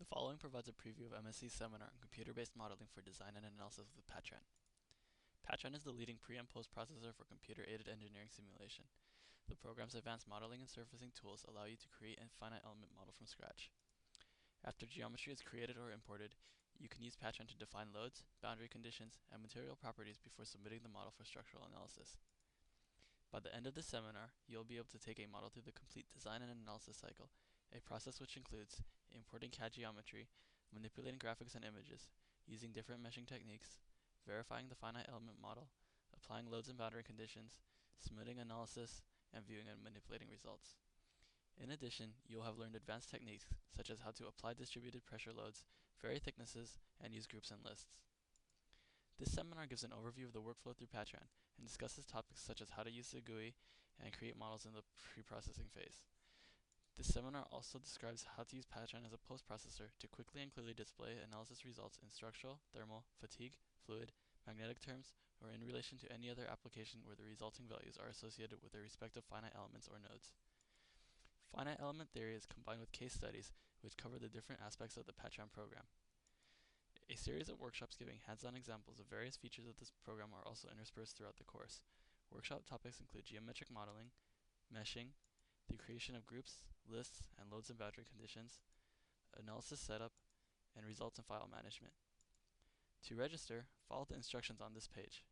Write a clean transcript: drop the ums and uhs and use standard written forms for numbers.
following provides a preview of MSC's seminar on computer-based modeling for design and analysis with Patran. Patran is the leading pre- and post-processor for computer-aided engineering simulation. The program's advanced modeling and surfacing tools allow you to create a finite element model from scratch. After geometry is created or imported, you can use Patran to define loads, boundary conditions, and material properties before submitting the model for structural analysis. By the end of the seminar, you'll be able to take a model through the complete design and analysis cycle, a process which includes importing CAD geometry, manipulating graphics and images, using different meshing techniques, verifying the finite element model, applying loads and boundary conditions, submitting analysis, and viewing and manipulating results. In addition, you'll have learned advanced techniques such as how to apply distributed pressure loads, vary thicknesses, and use groups and lists. This seminar gives an overview of the workflow through Patran and discusses topics such as how to use the GUI and create models in the pre-processing phase. This seminar also describes how to use Patran as a post-processor to quickly and clearly display analysis results in structural, thermal, fatigue, fluid, magnetic terms, or in relation to any other application where the resulting values are associated with their respective finite elements or nodes. Finite element theory is combined with case studies which cover the different aspects of the Patran program. A series of workshops giving hands-on examples of various features of this program are also interspersed throughout the course. Workshop topics include geometric modeling, meshing, the creation of groups, lists, and loads and boundary conditions, analysis setup, and results and file management. To register, follow the instructions on this page.